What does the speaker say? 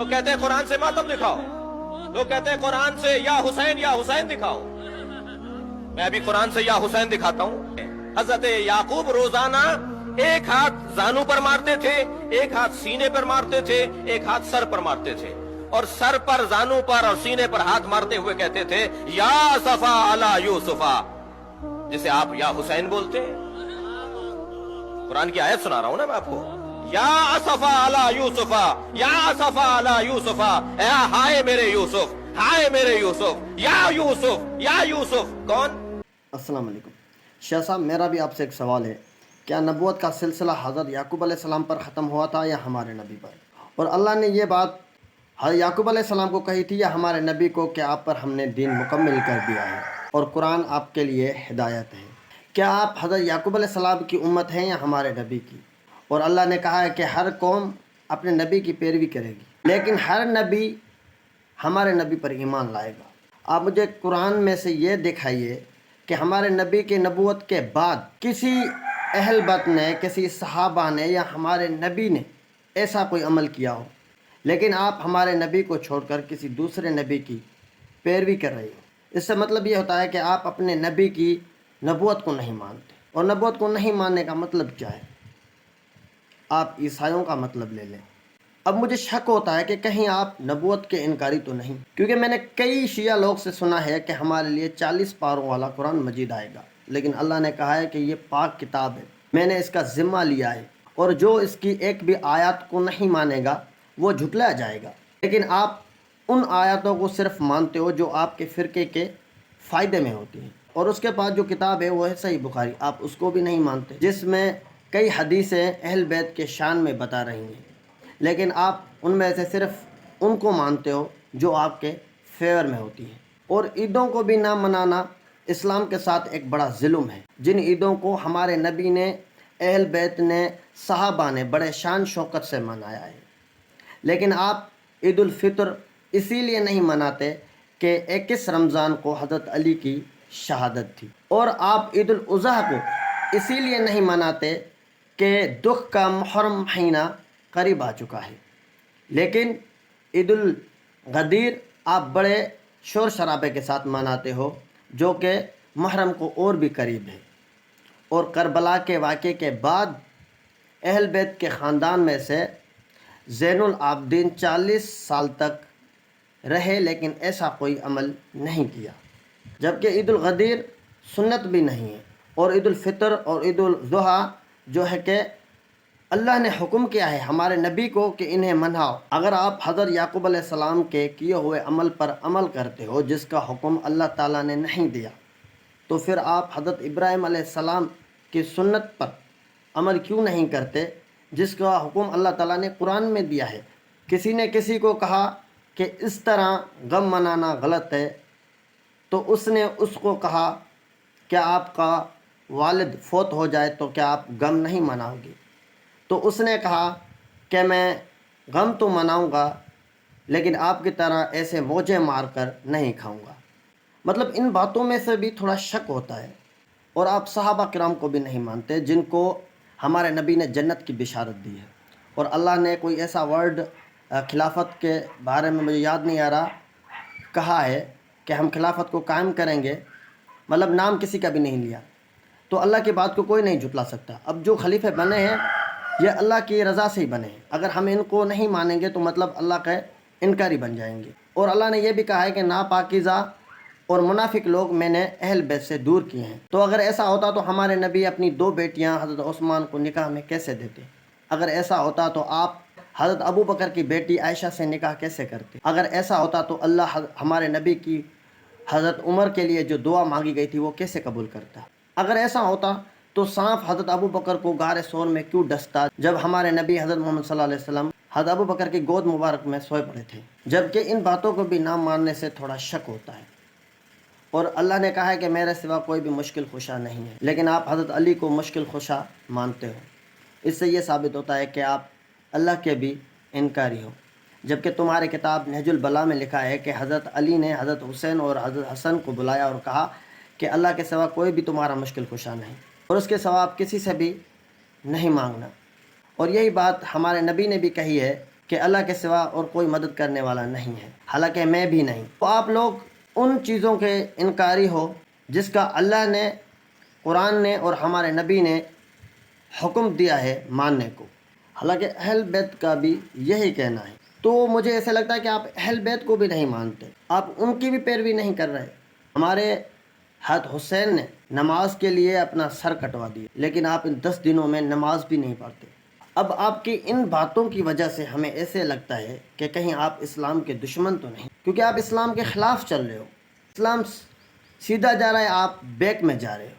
लोग कहते हैं कुरान से मातम दिखाओ, लोग कहते हैं कुरान से या हुसैन दिखाओ। मैं अभी कुरान से या हुसैन दिखाता हूँ। हजरत याकूब रोजाना एक हाथ जानू पर मारते थे, एक हाथ सीने पर मारते थे, एक हाथ सर पर मारते थे, और सर पर, जानू पर और सीने पर हाथ मारते हुए कहते थे या सफा अला यूसुफा, जिसे आप या हुसैन बोलते हैं। कुरान की आयत सुना रहा हूं ना मैं आपको। या असफा अला यूसुफा, या असफा अला यूसुफा, हाय मेरे यूसुफ, हाय मेरे यूसुफ, या यूसुफ। कौन? अस्सलाम वालेकुम। शाह साहब, मेरा भी आपसे एक सवाल है। क्या नबूवत का सिलसिला हज़रत याकूब अलैहिस्सलाम पर ख़त्म हुआ था या हमारे नबी पर? और अल्लाह ने ये बात हज़रत याकूब अलैहिस्सलाम को कही थी या हमारे नबी को कि आप पर हमने दीन मुकम्मल कर दिया है और कुरान आपके लिए हिदायत है? क्या आप हज़रत याकूब अलैहिस्सलाम की उम्मत हैं या हमारे नबी की? और अल्लाह ने कहा है कि हर कौम अपने नबी की पैरवी करेगी, लेकिन हर नबी हमारे नबी पर ईमान लाएगा। आप मुझे कुरान में से ये दिखाइए कि हमारे नबी के नबूवत के बाद किसी अहल बैत ने, किसी सहाबा ने या हमारे नबी ने ऐसा कोई अमल किया हो, लेकिन आप हमारे नबी को छोड़कर किसी दूसरे नबी की पैरवी कर रहे हो। इससे मतलब ये होता है कि आप अपने नबी की नबूवत को नहीं मानते। और नबूवत को नहीं मानने का मतलब क्या है? आप ईसाइयों का मतलब ले लें। अब मुझे शक होता है कि कहीं आप नबूवत के इनकारी तो नहीं, क्योंकि मैंने कई शिया लोग से सुना है कि हमारे लिए 40 पारों वाला कुरान मजीद आएगा, लेकिन अल्लाह ने कहा है कि ये पाक किताब है, मैंने इसका ज़िम्मा लिया है, और जो इसकी एक भी आयत को नहीं मानेगा वो झुटलाया जाएगा। लेकिन आप उन आयतों को सिर्फ मानते हो जो आपके फ़िरके के फ़ायदे में होती हैं, और उसके पास जो किताब है वो है सही बुखारी, आप उसको भी नहीं मानते, जिसमें कई हदीसें अहल बैत के शान में बता रही हैं, लेकिन आप उनमें से सिर्फ उनको मानते हो जो आपके फेवर में होती है। और ईदों को भी ना मनाना इस्लाम के साथ एक बड़ा जुल्म है। जिन ईदों को हमारे नबी ने, अहल बैत ने, सहाबा ने बड़े शान शौकत से मनाया है, लेकिन आप ईद उल फितर इसीलिए नहीं मनाते कि 21 रमज़ान को हज़रत अली की शहादत थी, और आप ईद उल अज़हा को इसीलिए नहीं मनाते कि दुख का मुहर्रम महीना करीब आ चुका है। लेकिन ईद उल गदीर आप बड़े शोर शराबे के साथ मनाते हो, जो कि मुहर्रम को और भी करीब है। और करबला के वाक़े के बाद अहल बैत के ख़ानदान में से ज़ैनुल आबदीन 40 साल तक रहे, लेकिन ऐसा कोई अमल नहीं किया, जबकि ईद उल गदीर सुन्नत भी नहीं है। और ईद उल फितर और ईद उल ज़ुहा जो है कि अल्लाह ने हुक्म किया है हमारे नबी को कि इन्हें मनाओ। अगर आप हज़रत याकूब अलैहिस्सलाम के किए हुए अमल पर अमल करते हो जिसका हुक्म अल्लाह ताला ने नहीं दिया, तो फिर आप हज़रत इब्राहीम अलैहिस्सलाम की सुन्नत पर अमल क्यों नहीं करते जिसका हुक्म अल्लाह ताला ने कुरान में दिया है? किसी ने किसी को कहा कि इस तरह गम मनाना गलत है, तो उसने उसको कहा क्या आपका वालिद फौत हो जाए तो क्या आप गम नहीं मनाओगे? तो उसने कहा कि मैं गम तो मनाऊंगा, लेकिन आपकी तरह ऐसे मौजे मार कर नहीं खाऊंगा। मतलब इन बातों में से भी थोड़ा शक होता है। और आप सहाबा किराम को भी नहीं मानते जिनको हमारे नबी ने जन्नत की बिशारत दी है। और अल्लाह ने कोई ऐसा वर्ड खिलाफत के बारे में मुझे याद नहीं आ रहा कहा है कि हम खिलाफत को कायम करेंगे, मतलब नाम किसी का भी नहीं लिया। तो अल्लाह की बात को कोई नहीं झुटला सकता। अब जो खलीफे बने हैं ये अल्लाह की रज़ा से ही बने हैं। अगर हम इनको नहीं मानेंगे तो मतलब अल्लाह के इनकारी बन जाएंगे। और अल्लाह ने यह भी कहा है कि नापाकीज़ा और मुनाफिक लोग मैंने अहल बैत से दूर किए हैं। तो अगर ऐसा होता तो हमारे नबी अपनी 2 बेटियां हज़रत उस्मान को निकाह में कैसे देते? अगर ऐसा होता तो आप हज़रत अबू बकर की बेटी आयशा से निकाह कैसे करते? अगर ऐसा होता तो अल्लाह हमारे नबी की हज़रत उमर के लिए जो दुआ मांगी गई थी वो कैसे कबूल करता? अगर ऐसा होता तो सांप हज़रत अबू बकर को गारे सोर में क्यों डसता जब हमारे नबी हज़रत मोहम्मद सल्लल्लाहु अलैहि वसल्लम हज़रत अबू बकर की गोद मुबारक में सोए पड़े थे? जबकि इन बातों को भी ना मानने से थोड़ा शक होता है। और अल्लाह ने कहा है कि मेरे सिवा कोई भी मुश्किल खुशा नहीं है, लेकिन आप हज़रत अली को मुश्किल खुशा मानते हो। इससे ये साबित होता है कि आप अल्लाह के भी इनकारी हो। जबकि तुम्हारी किताब नहजुल बला में लिखा है कि हज़रत अली ने हज़रत हुसैन और हज़रत हसन को बुलाया और कहा कि अल्लाह के सिवा कोई भी तुम्हारा मुश्किल खुशा नहीं, और उसके सिवा आप किसी से भी नहीं मांगना। और यही बात हमारे नबी ने भी कही है کہ اللہ کے سوا اور کوئی مدد کرنے والا نہیں ہے، حالانکہ میں بھی نہیں۔ تو آپ لوگ ان چیزوں کے انکاری ہو جس کا اللہ نے، قرآن نے اور ہمارے نبی نے حکم دیا ہے ماننے کو، حالانکہ اہل بیت کا بھی یہی کہنا ہے۔ تو مجھے ایسا لگتا ہے کہ آپ اہل بیت کو بھی نہیں مانتے، آپ ان کی بھی پیروی نہیں کر رہے۔ ہمارے حضرت حسین نے نماز کے لیے اپنا سر کٹوا دیا، لیکن آپ ان 10 دنوں میں نماز بھی نہیں پڑھتے۔ اب آپ کی ان باتوں کی وجہ سے ہمیں ایسے لگتا ہے کہ کہیں آپ اسلام کے دشمن تو نہیں، کیونکہ آپ اسلام کے خلاف چل رہے ہو۔ اسلام سیدھا جا رہا ہے، آپ بیک میں جا رہے ہو۔